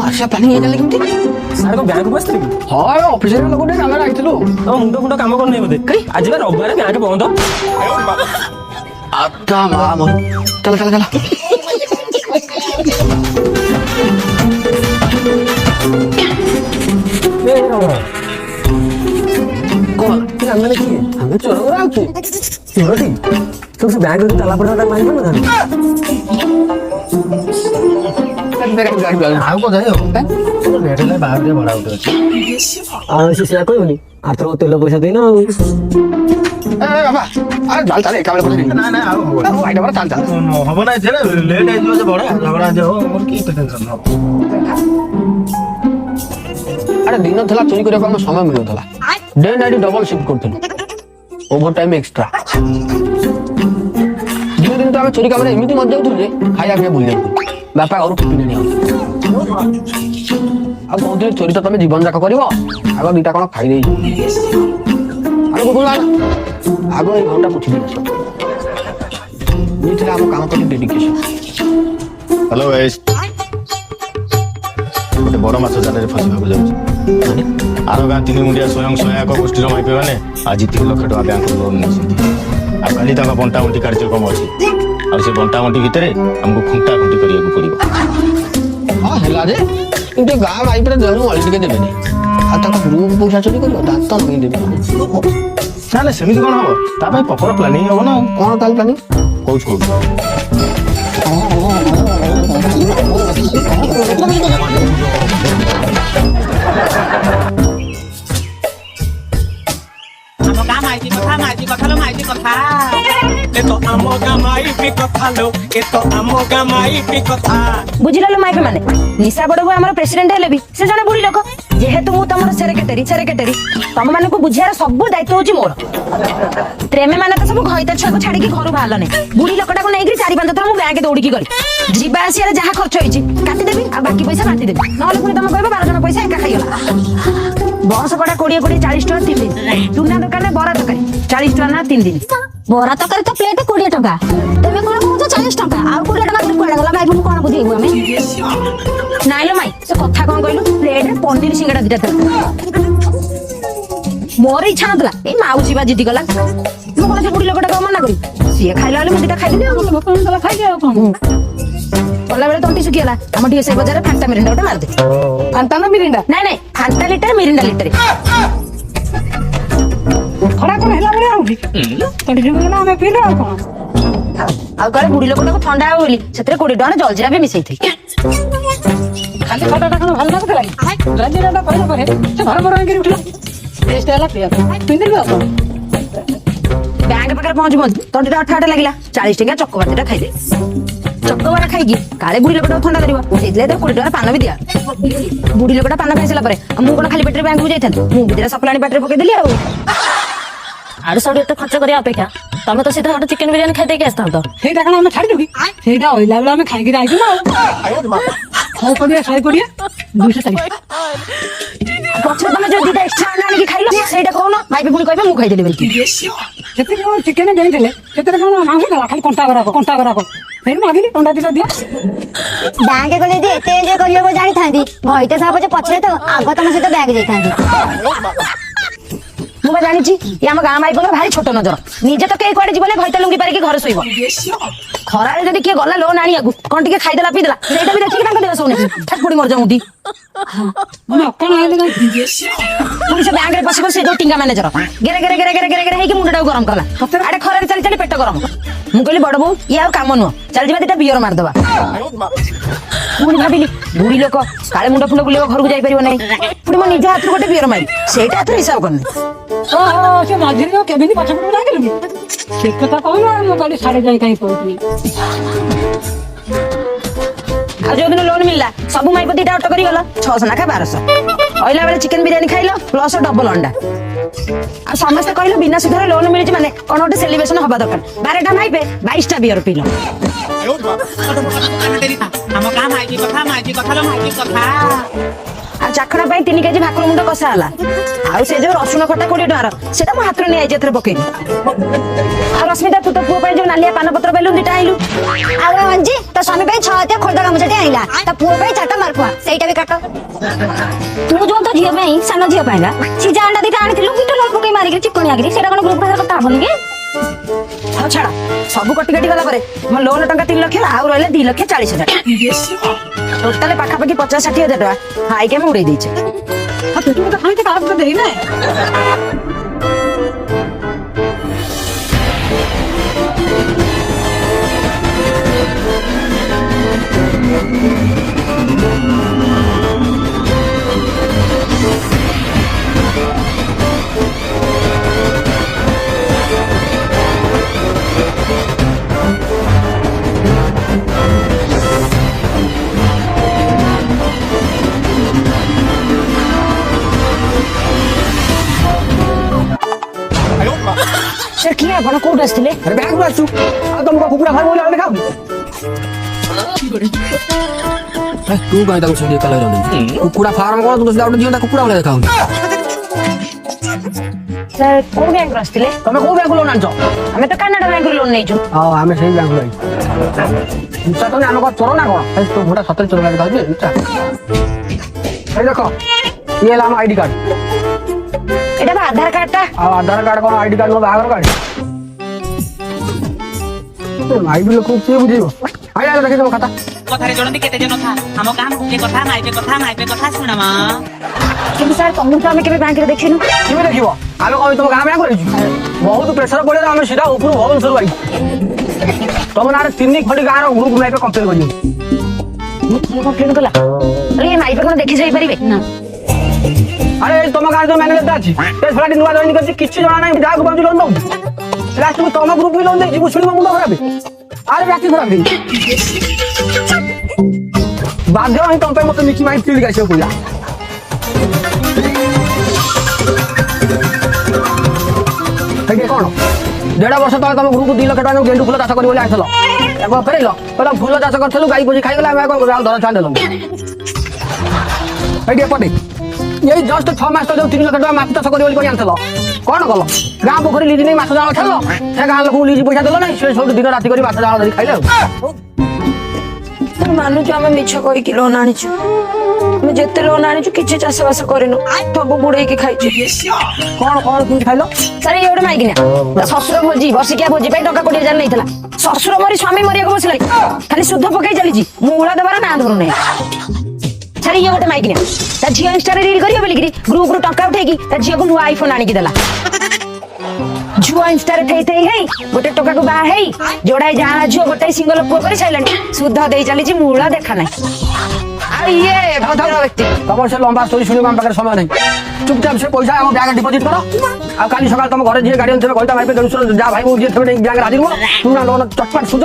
आशा planning ହେଇଗଲା କେମିତି sir କଣ ବ୍ୟାଙ୍କକୁ ଆସିଥିଲେ କି? ହଁ ଅଫିସରେ ଲୋକଟେ କାମରେ ଆଇଥିଲୁ ଆଉ ମୁଣ୍ଡ କାମ କରୁନି ବୋଧେ ଆଜି ବା ରବିବାର ବ୍ୟାଙ୍କ ବନ୍ଦ। ଆତ୍ତା ମା ମୋ ଚାଲ ଚାଲ ଚାଲ କଣ ଆମେ କିଏ ଆମେ ଚୋର ଆଉ କି ଚୋରଟି ତୁ ସେ ବ୍ୟାଙ୍କ ତାଲା ପଡା ମାରି ପାରୁନ ଆଉ କଣ ଯାଇ ହବ ରେଟ୍ ହେଲେ ବାହାର ଟିକେ ଭଡ଼ା ଗୋଟେ ଅଛି ଆଉ ସେ ସେୟା କହିବନି ଆରଥର ତେଲ ପଇସା ଦେଇନ ଆଉ ବାବା ଆରେ ଚାଲ ଚାଲ ଏକା ବେଳେ ପଳେଇ ନା ନା ଆଉ ହବ ଆଇଟା ବড় ଚାଲ ଚାଲ ହବ ନା ଯେ ଲେଟ୍ ହେଇଯିବ ଯେ ଭଡ଼ା ଝଗଡ଼ା ଯେ ହବ ମୋର କି ଟେନସନ୍ ହବ। ଆରେ ଦିନ ଥିଲା ଚୋରି କରିବାକୁ ଆମ ସମୟ ମିଳୁଥିଲା ଡେ ନାଇଟ୍ ଡବଲ ଶିଫ୍ଟ କରୁଥିଲୁ ଓଭର ଟାଇମ୍ ଏକ୍ସଟ୍ରା ଦିନ ଦିନ ତ ଆମେ ଚୋରି କାମରେ ଏମିତି ମଜା ଯାଉଥିଲୁ ଯେ ଖାଇବା ପିଇବା ଭୁଲି ଯାଉଥିଲୁ ବାପା ଘରୁ ଟିଫିନ୍ ଆଣି ଆଉ କହୁଥିଲେ ଚୋରି ତ ତମେ ଜୀବନ ଯାକ କରିବ ଆଗ ଦିଟା କଣ ଖାଇଦେଇ ଆଗ ଆଗ ଏଇ ଘରଟା ପୋଛି ଦେଇଛ ଥିଲା ଆମ କାମ ପ୍ରତି ଡେଡିକେସନ। ହ୍ୟାଲୋ ଗାଇସ୍ ଗୋଟେ ବଡ଼ ମାଛ ଜାଲରେ ଫସିବାକୁ ଯାଉଛି ଆର ଗାଁ 3 ମୁଣ୍ଡିଆ ସ୍ୱୟଂ ସହାୟକ ଗୋଷ୍ଠୀର ମାଇପେ ମାନେ ଆଜି 3 ଲକ୍ଷ ଟଙ୍କା ବ୍ୟାଙ୍କରୁ ଲୋନ୍ ନେଇଛନ୍ତି ଆଉ କାଲି ତାଙ୍କ ବଣ୍ଟାବଣ୍ଟି କାର୍ଯ୍ୟକ୍ରମ ଅଛି ଆଉ ସେ ବଣ୍ଟାବଣ୍ଟି ଭିତରେ ଆମକୁ ଖୁଣ୍ଟା ଖୁଣ୍ଟି କରିବାକୁ ପଡ଼ିବ। ହଁ ହେଲା ଯେ କିନ୍ତୁ ଗାଁ ମାଇପରେ ଦେହରୁ ଅଳି ଟିକେ ଦେବେନି ଆଉ ତାଙ୍କ ଗ୍ରୁପ ପଇସା ଚୋରି କରିବ ଦାନ୍ତ ନଗେଇ ଦେବେ ନା ନା ସେମିତି କ'ଣ ହବ ତା ପାଇଁ ପ୍ରପର ପ୍ଲାନିଂ ହବ ନା କଣ ତାହେଲେ ପ୍ଲାନିଂ କହୁଛୁ बुझिल माइपे माने निशा बड़बू आम प्रेसिडेंट हेले भी से जने बुढ़ी लोक जेहेतु मु तुम सेक्रेटरी तुम मान को बुझियार सब दायित्व होची मोर प्रेमे माने तो सब घइता छुआ को छाड़ी के घर बाहर ने बुढ़ी लोकटा को नहीं 4-5 थर मु बैंक दौड़ी की करी जीवा आसिया जहाँ खर्च होईची काटी देबी आ बाकी पैसा बांटी देबी नहले पुनी तुम कहबो 12 जन पैसा एका खाइगला बस कड़ा 20 40 टका 3 दिन टुना दुकान में बरा तकारी 40 टका ना 3 दिन बरा तकारी तो प्लेट 20 टका तमे कोन कहू 40 टका आ 20 टका कोडा गला भाई कोन बुझेबो हमें नाइलो माई से कथा कोन कहलु प्लेट रे पनीर सिंगड़ा दिटा था मोर इच्छा नथला ए माउसी बा जिद्दी गला मु कोन से बुढ़ी लोकटा को मना करी सिए खाइला वाले मुदिटा खाइले आ कोन गला खाइले आ कोन बोला बेले तंती सुखियाला हम ढेसे बाजार फांटा मिरिंडा ओटा मार दे फांटा ना मिरिंडा नहीं फांटा लीटर मिरिंडा लीटर खड़ा कोन हेला बरे आउली तडी जगला हमें पीले आ कोन आ गले बुढ़ी लोकटा को ठंडा होली सेतरे 20 टका जलजीरा भी मिसई थई खाली खटाटा कोन ভাল लागत लागी राजीराटा पहिला परे से घर घर आंगी उठला टेस्ट हला पिया पिंदिल बा कोन बैंक पाकर पहुंच पहुंच तंटीटा अठाटा लागिला 40 टका चक्कबाटीटा खाइ दे चक्कबारा खाइकी काले बुढ़ी लोकटा ठंडा करिवो सेतले तो 20 टका पान भी दिया बुढ़ी लोकटा पान खाइसला परे मु कोन खाली पेटरे बैंक जाई था मु बिदरा सपलानी पेटरे पके देली आ आड़ साड़ एत खर्च करिया अपेक्षा तमे तो सीधा हट चिकन बिरयानी खाइ देके आस्ता तो सेटा कोन हमें छाड़ी दुकी सेटा होइला बेला हमें खाई के आइतो ना खाओ कोडिया 240 पछे तमे जो दिटा एक्स्ट्रा आनी के खाइलो सेटा कोन भाई पुनी कहबे मु खाइ देली बेलकी सेते कोन चिकन देई देले सेते कोन मांगे गला खाली कंटा करा फेर मागिली कंटा दिला दिया बैंक को दे एते एन्जॉय करियो जानि थांदी भइते साबे पछरे तो आगो तम से तो बैंक जाई थांदी मुझे जानी ये आम गाँ माइप भारी छोट नजर निजे तो कई कुआडे जीवने घइता लुंगी पारिक घर शोब खरारे जब किए गला लोन आनी कौन टे खाईदेला पीदेला सेटा भी देखिक देह शोने ठाकुड़ी मर जाऊँ पुलिस बैंक में पशि से जो टिंगा मैनेजर गेरे गेरे गेरे गेरे गेरे गेरे मुंडा गरम कला आड़े खरारे चली चली पेट गरम मुझे कहली बड़ बो ये काम नुह चल जा दिटा बियर मारदे पुणी भाविली बुढ़ी लोक काले मुंड फुंड बुलेब घर को जापर ना पुणी मो निज हाथ गोटे बियर मारी से हिसाब करनी से मझे केमी पछपट लागिलु से कथा कहला मो कहली साड़े जाई कहीं पहुंचनी आ जो दिन लोन मिलला सब माई पति ऑटो करी गला 600 ना 1200 ओइला बेले चिकन बिरयानी खाइलो प्लस डबल अंडा आ समस्त कहलो बिना सुधरे लोन मिलि माने कोन ओटे सेलिब्रेशन होबा दरकार 12टा माई पे 22टा बियर पीलो हम का माइकी कथा लो माइकी कथा आ चाखड़ा पाई 3 केजी भाकुर मुंड कसा हला आ से जो रसुण खटा 20 टकार सेटा मो हाथ रे नै आइजे थरे पकेई आ रश्मिता तू तो पुओ पे जो नालिया पान पत्र बेलु दिटा आइलु आउ अंजी तो स्वामी पे 6 खोलदा गामछाटी आइलु କହିଲା ତା ପୁଅ ପାଇଁ 4ଟା ମାଲପୁଆ ସେଇଟା ବି କାଟ। ତୁ ଯୋଉ ତ ଝିଅ ପାଇଁ ସାନ ଝିଅ ପାଇଁ ନା ସିଝା ଅଣ୍ଡା ଦିଟା ଆଣିଥିଲୁ ବିଟ ଲୁଣ ପକେଇ ମାରିକି ଚିକଣି ଆଗିରି ସେଟା କଣ ଗ୍ରୁପ ରେ କଥା ହବନି କି? ହଉ ଛାଡ ସବୁ କଟି କାଟି ଗଲା ପରେ ମୋ ଲୋନ ଟଙ୍କା 3 ଲକ୍ଷ ଆଉ ରହିଲେ 2,40,000 ଟୋଟାଲ ପାଖାପାଖି 50-60,000 ଟଙ୍କା ହାଇକେ ମୁଁ ଉଡେଇ ଦେଇଛି। ଆଉ ତୁ ତ ଖାଇତେ କାହାକୁ ତ ଦେଇନା। ସେ କିଏ ଆପଣ କୋଉଠି ଆସିଥିଲେ? ଆରେ ବ୍ୟାଙ୍କରୁ ଆସୁ ଆଉ ତମକୁ କୁକୁଡ଼ା ଖାଇବ ବୋଲି ଆମେ ଖାଉନି। ତୁ କାହିଁ ତାକୁ ସେଠି ଏକା ରହିଲନି? କୁକୁଡ଼ା ଫାର୍ମ କଣ ତୁ ଗୋଟେ ଝିଅଟା କୁକୁଡ଼ା ଭଳିଆ ଦେଖାଉନି। ସାର୍ କୋଉ ବ୍ୟାଙ୍କରୁ ଆସିଥିଲେ? ତମେ କୋଉ ବ୍ୟାଙ୍କରୁ ଲୋନ ଆଣିଛ? ଆମେ ତ କାନାଡା ବ୍ୟାଙ୍କରୁ ଲୋନ ନେଇଛୁ। ହଁ ଆମେ ସେଇ ବ୍ୟାଙ୍କରୁ ଆଣିଛୁ। ଇଚ୍ଛା ତ ଆମେ କଣ ଚୋର ନା କଣ? ତୁ ଗୋଟେ ସତରେ ଚୋର ଲାଗି ଖାଉଛି ଇଚ୍ଛା। ଏଇ ଦେଖ ଇଏ ହେଲା ଆମ ଆଇଡି କାର୍ଡ। ଏଇଟା ବା ଆଧାର କାର୍ଡଟା। ଆଉ ଆଧାର କାର୍ଡ କଣ ଆଇଡି କାର୍ଡ ମୋ ବାହାଘର କାର୍ଡ? ଆଇଡି ଲୋକଙ୍କୁ କିଏ ବୁଝେଇବ? ଆଇଲା ଦେଖି ତମ ଖାତା। କଥାରେ ଜଣନ୍ତି କେତେ ଜଣ ଥା ଆମ ଗାଁ ମୁଖେ କଥା ମାଇପେ କଥା ଶୁଣମ। କିନ୍ତୁ ସାର୍ ତମକୁ ତ ଆମେ କେବେ ବ୍ୟାଙ୍କରେ ଦେଖିନୁ। କେବେ ଦେଖିବ? ଆମେ କଣ ତମ ଗାଁ ବ୍ୟାଙ୍କ ରହିଛୁ? ବହୁତ ପ୍ରେସର ପଡିଲା ଆମେ ସିଧା ଉପରୁ ଭୁବନେଶ୍ୱର ଆଇଛୁ। ତମ ନାଁରେ 3 ଖଣ୍ଡି ଗାଁର ଗ୍ରୁପ ମାଇପେ କମ୍ପ୍ଲେନ କରିବୁ। କମ୍ପ୍ଲେନ କଲା ଏ ମାଇପେ କଣ ଦେଖି ଯାଇପାରିବେ ନା? ଆରେ ତମ ଗାଁରେ ଯୋଉ ମ୍ୟାନେଜରଟା ଅଛି ସେ ଫଳାଟି ନୂଆ ଜଏନ୍ କରିଛି କିଛି ଜଣା ନାହିଁ ଯାହାକୁ ପାଉଛି ଲୋନ ଦଉଛି। ଲାଷ୍ଟକୁ ତମ ଗ୍ରୁପ ବି ଲୋନ ଦେଇଛି ମୁଁ ଶୁଣିବ ମୁଣ୍ଡ ଖରାପ। ଆରେ ରାତି ଖରାପ ହେଇଛି ବାଧ୍ୟ ହିଁ ତମ ପାଇଁ ମତେ ମିକି ମାଇକି କିଣିକି ଆସିବାକୁ ପଡିଲା। ସେଇଠି କଣ 1.5 ବର୍ଷ ତଳେ ତମ ଗ୍ରୁପ 2 ଲକ୍ଷ ଟଙ୍କା ଗେଣ୍ଡୁ ଫୁଲ ଚାଷ କରିବ ବୋଲି ଆଣିଥିଲ ଏବେ ଫେରିଲ କହିଲ ଫୁଲ ଚାଷ କରିଥିଲୁ ଗାଈ ପୋଜି ଖାଇଗଲା ଆମେ କଣ କରିବୁ ଆଉ ଧର ଛାଁ ଦେଲୁ। ସେଇଠି ଏପଟେ ଏଇ ଜଷ୍ଟ 6 ମାସ ତଳେ 3 ଲକ୍ଷ ଟଙ୍କା ମାଛ ଚାଷ କରିବ ବୋଲି ଆଣିଥିଲ କଣ କଲ? ଗାଁ ପୋଖରୀ ଲିଜ ନେଇ ମାଛ ଜାଳ ଛାଡିଲ ସେ ଗାଁ ଲୋକଙ୍କୁ ଲିଜ ପଇସା ଦେଲ ନାହିଁ ସେ ସବୁ ଦିନ ରାତି କରି ମାଛ ଜାଳ ଧରି ଖାଇଲେ। ମାନୁଛୁ ଆମେ ମିଛ କହିକି ଲୋନ ଆଣିଛୁ। ଆମେ ଯେତେ ଲୋନ ଆଣିଛୁ କିଛି ଚାଷ ବାସ କରିନୁ ସବୁ ବୁଡେଇକି ଖାଇଛୁ। କଣ କଣ କେମିତି ଖାଇଲ? ସାର୍ ଇଏ ଗୋଟେ ମାଇକିନା ଶ୍ୱଶୁର ଭୋଜି ବର୍ଷିକିଆ ଭୋଜି ପାଇଁ ଟଙ୍କା 20,000 ନେଇଥିଲା। ଶ୍ୱଶୁର ମରି ସ୍ୱାମୀ ମରିବାକୁ ବସିଲା ଖାଲି ସୁଧ ପକେଇ ଚାଲିଛି ମୂଳ ଦେବାର ନାଁ ଧରୁନାହିଁ। ସାର୍ ଇଏ ଗୋଟେ ମାଇକିନା ତା ଝିଅ ଇନଷ୍ଟାରେ ରିଲ୍ କରିବ ବୋଲିକିରି ଗ୍ରୁପରୁ ଟଙ୍କା ଉଠେଇକି ତା ଝିଅକୁ ନୂଆ ଆଇଫୋନ ଆଣିକି ଦେଲା। ଝୁଅ ଇନଷ୍ଟାରେ ଥେଇ ହେଇ ଗୋଟେ ଟୋକାକୁ ବାହା ହେଇ ଯୋଡାଏ ଯାହା ଝିଅ ଗୋଟାଏ ସିଙ୍ଗଲ ପୁଅ କରି ସାରିଲାଣି ସୁଧ ଦେଇ ଚାଲିଛି ମୂଳ ଦେଖା ନାହିଁ। ଆଉ ଇଏ ଭଦ୍ର ବ୍ୟକ୍ତି ତମର ସେ ଲମ୍ବା ଷ୍ଟୋରି ଶୁଣିବାକୁ ଆମ ପାଖରେ ସମୟ ନାହିଁ। ଚୁପଚାପ ସେ ପଇସା ଆମ ବ୍ୟାଙ୍କ ଡିପୋଜିଟ କର ଆଉ କାଲି ସକାଳେ ତମ ଘରେ ଯିଏ ଗାର୍ଡିଆନ ଥିବେ କହିତା ଭାଇ ଯାହା ଭାଇ ଯିଏ ଥିବେ ବ୍ୟାଙ୍କରେ ହାଜିର ହୁଅ। ତୁ ନା ଲୋନ ଚଟପଟ ସୁଝ।